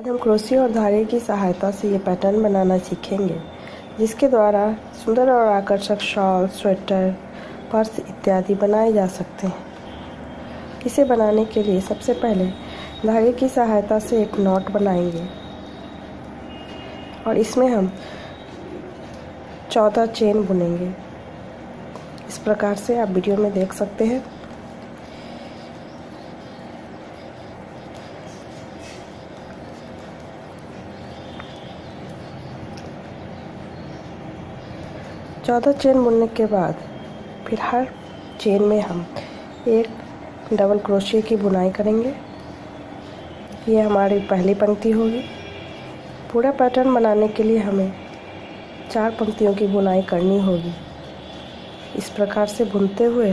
आज हम क्रोशिया और धागे की सहायता से ये पैटर्न बनाना सीखेंगे, जिसके द्वारा सुंदर और आकर्षक शॉल, स्वेटर, पर्स इत्यादि बनाए जा सकते हैं। इसे बनाने के लिए सबसे पहले धागे की सहायता से एक नॉट बनाएंगे और इसमें हम 14 चेन बुनेंगे। इस प्रकार से आप वीडियो में देख सकते हैं। चौदह चेन बुनने के बाद फिर हर चेन में हम एक डबल क्रोशिया की बुनाई करेंगे। ये हमारी पहली पंक्ति होगी। पूरा पैटर्न बनाने के लिए हमें 4 पंक्तियों की बुनाई करनी होगी। इस प्रकार से बुनते हुए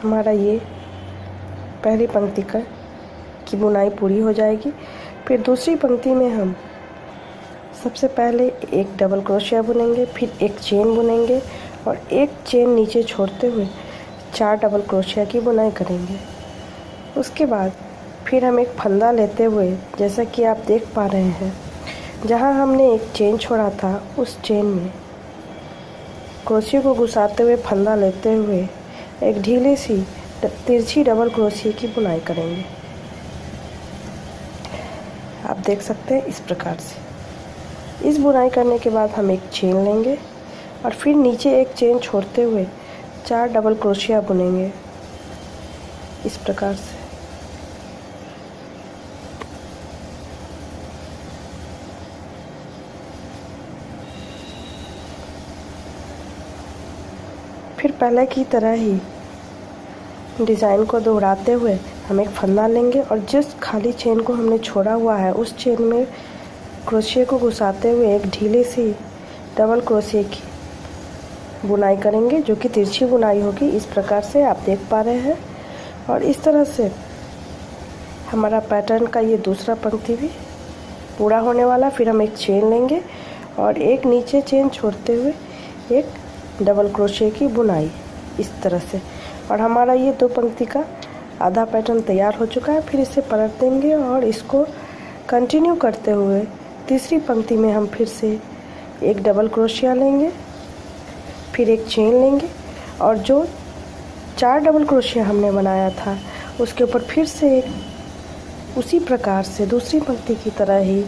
हमारा ये पहली पंक्ति की बुनाई पूरी हो जाएगी। फिर दूसरी पंक्ति में हम सबसे पहले एक डबल क्रोशिया बुनेंगे, फिर एक चेन बुनेंगे और एक चेन नीचे छोड़ते हुए 4 डबल क्रोशिया की बुनाई करेंगे। उसके बाद फिर हम एक फंदा लेते हुए, जैसा कि आप देख पा रहे हैं, जहां हमने एक चेन छोड़ा था उस चेन में क्रोशिया को घुसाते हुए फंदा लेते हुए एक ढीली सी तिरछी डबल क्रोशिया की बुनाई करेंगे। आप देख सकते हैं इस प्रकार से। इस बुनाई करने के बाद हम एक चेन लेंगे और फिर नीचे एक चेन छोड़ते हुए 4 डबल क्रोशिया बुनेंगे इस प्रकार से। फिर पहले की तरह ही डिज़ाइन को दोहराते हुए हम एक फंदा लेंगे और जिस खाली चेन को हमने छोड़ा हुआ है उस चेन में क्रोशिया को घुसाते हुए एक ढीली सी डबल क्रोशिया की बुनाई करेंगे, जो कि तिरछी बुनाई होगी। इस प्रकार से आप देख पा रहे हैं। और इस तरह से हमारा पैटर्न का ये दूसरा पंक्ति भी पूरा होने वाला। फिर हम एक चेन लेंगे और एक नीचे चेन छोड़ते हुए एक डबल क्रोशिया की बुनाई इस तरह से, और हमारा ये 2 पंक्ति का आधा पैटर्न तैयार हो चुका है। फिर इसे पलट देंगे और इसको कंटिन्यू करते हुए तीसरी पंक्ति में हम फिर से एक डबल क्रोशिया लेंगे, फिर एक चेन लेंगे और जो 4 डबल क्रोशिया हमने बनाया था उसके ऊपर फिर से एक उसी प्रकार से दूसरी पंक्ति की तरह ही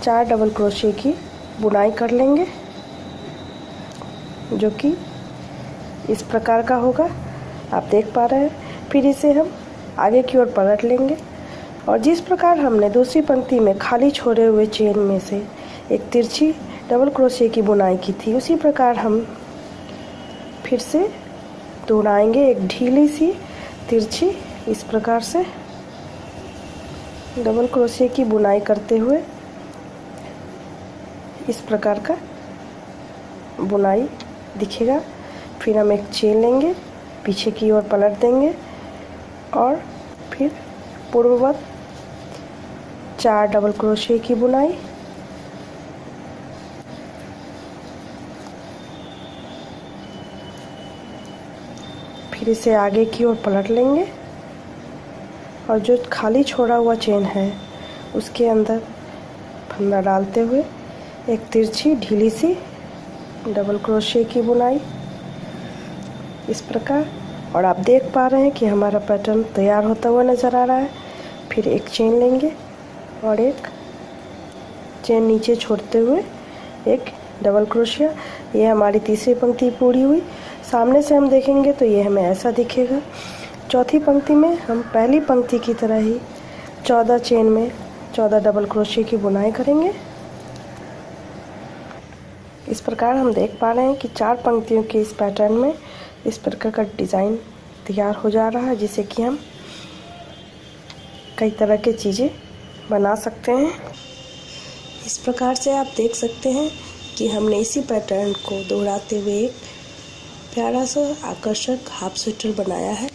4 डबल क्रोशिया की बुनाई कर लेंगे, जो कि इस प्रकार का होगा। आप देख पा रहे हैं। फिर इसे हम आगे की ओर पलट लेंगे और जिस प्रकार हमने दूसरी पंक्ति में खाली छोड़े हुए चेन में से एक तिरछी डबल क्रोशिया की बुनाई की थी, उसी प्रकार हम फिर से दोहराएंगे एक ढीली सी तिरछी इस प्रकार से डबल क्रोशिया की बुनाई करते हुए इस प्रकार का बुनाई दिखेगा। फिर हम एक चेन लेंगे, पीछे की ओर पलट देंगे और फिर पूर्ववत 4 डबल क्रोशिया की बुनाई, फिर इसे आगे की ओर पलट लेंगे और जो खाली छोड़ा हुआ चेन है उसके अंदर फंदा डालते हुए एक तिरछी ढीली सी डबल क्रोशिया की बुनाई इस प्रकार। और आप देख पा रहे हैं कि हमारा पैटर्न तैयार होता हुआ नज़र आ रहा है। फिर एक चेन लेंगे और एक चेन नीचे छोड़ते हुए एक डबल क्रोशिया। ये हमारी तीसरी पंक्ति पूरी हुई। सामने से हम देखेंगे तो ये हमें ऐसा दिखेगा। चौथी पंक्ति में हम पहली पंक्ति की तरह ही 14 चेन में 14 डबल क्रोशिया की बुनाई करेंगे। इस प्रकार हम देख पा रहे हैं कि 4 पंक्तियों के इस पैटर्न में इस प्रकार का डिज़ाइन तैयार हो जा रहा है, जिसे कि हम कई तरह के चीज़ें बना सकते हैं। इस प्रकार से आप देख सकते हैं कि हमने इसी पैटर्न को दोहराते हुए एक प्यारा सा आकर्षक हाफ स्वेटर बनाया है।